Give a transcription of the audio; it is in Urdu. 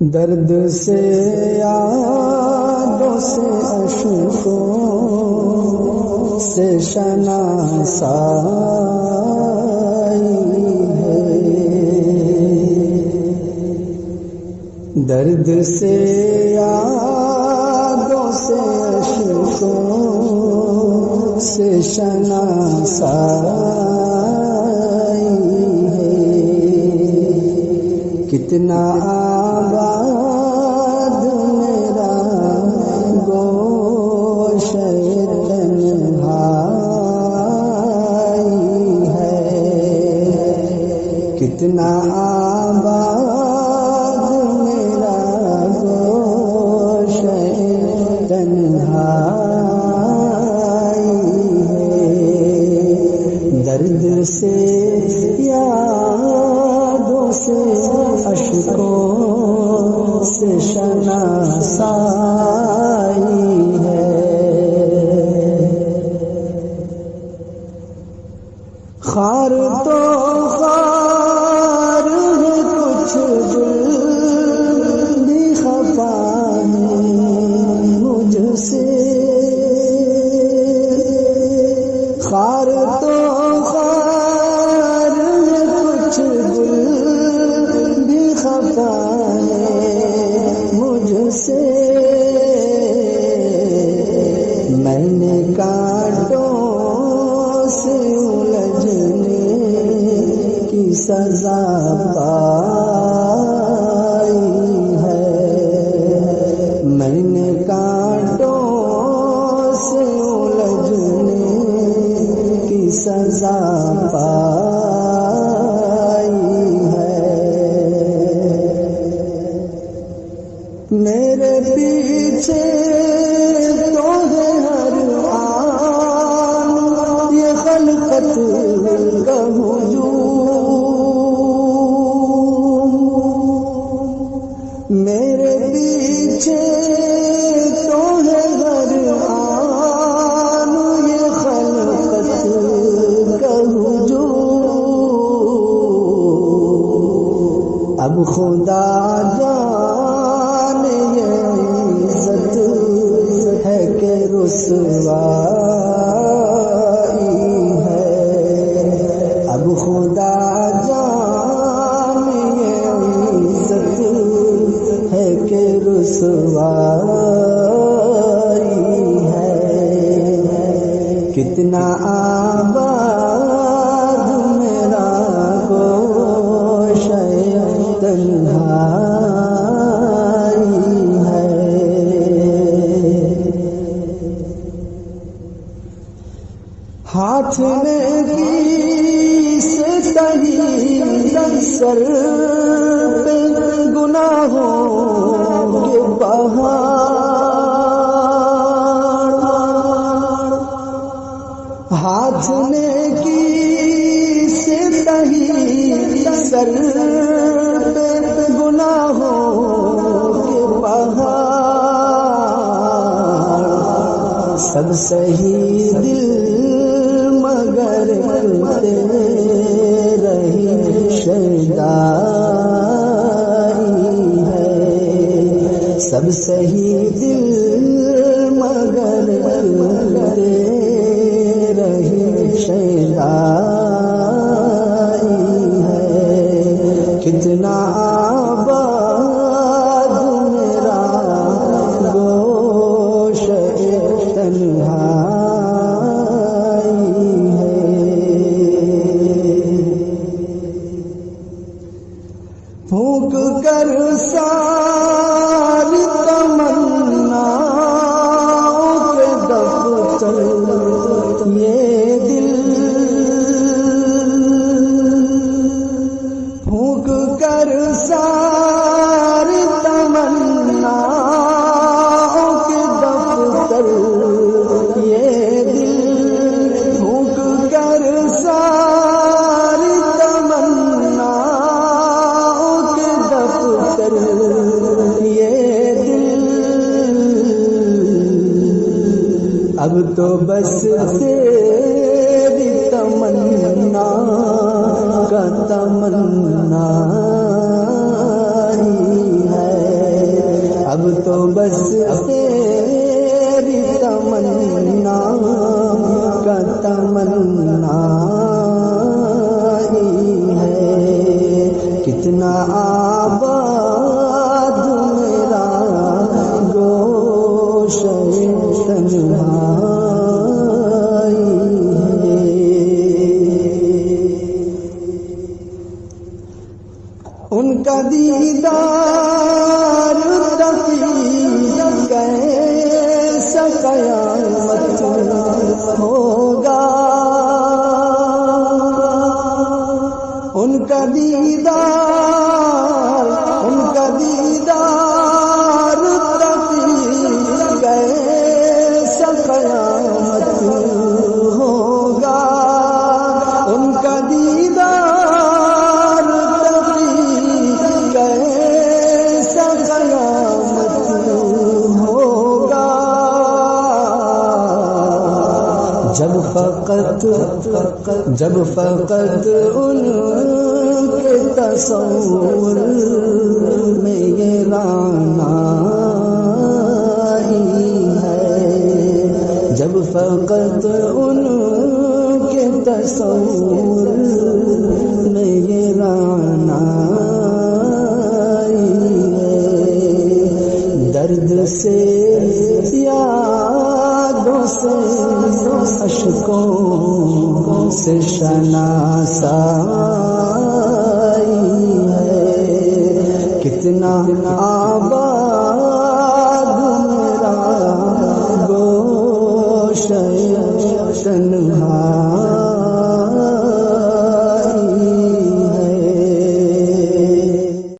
درد سے یادوں سے اشکوں سے شناسائی ہے، درد سے یادوں سے اشکوں سے شناسائی ہے، کتنا آباد میرا گوشہ تنہائی ہے، کتنا آباد میرا گوشہ تنہائی ہے، درد سے یادوں سے اشکوں سے شناسائی ہے، خار تو خار ہے کچھ دل بھی خفا ہے مجھ سے، خار تو خار ہے کچھ دل بھی خفا ہے مجھ سے، میں نے کانٹوں سے الجھنے کی سزا پائی ہے، میں نے کانٹوں سے الجھنے کی سزا پائی ہے، میرے پیچھے تو ہے ہر آن یہ خلقت کا ہجوم، میرے پیچھے تو ہے ہر آن یہ خلقت کا ہجوم، اب خدا جانے یہ عزت ہے کہ رسوائی ہے، اب خدا جانے یہ عزت ہے کہ رسوائی ہے، کتنا آباد میرا گوشہ تنہائی ہے، ہاتھ نے کی سے تہی سر پہ گناہوں کے پہاڑ، ہاتھ نے کی سے تہی سر پہ گناہوں کے پہاڑ، سب صحیح دل مگر رہی شیدائی ہے، سب صحیح دل مگر رہی شیدائی ہے، کتنا آباد میرا گوشہ تنہائی ہے، پھونک کر ساری تمناؤں کے دفتر یہ دل، پھونک کر ساری تمناؤں کے دفتر یہ دل، پھونک کر ساری تمناؤں کے دفتر یہ دل، اب تو بس تیری تمنا کا تمنا ہی ہے، فقط ان کے تصور میں یہ رعنائی ہے، جب فقط ان کے تصور میں یہ رعنائی ہے، درد سے یادوں سے اشکوں سے شناسائی ہے، کتنا آباد میرا گوشہ تنہائی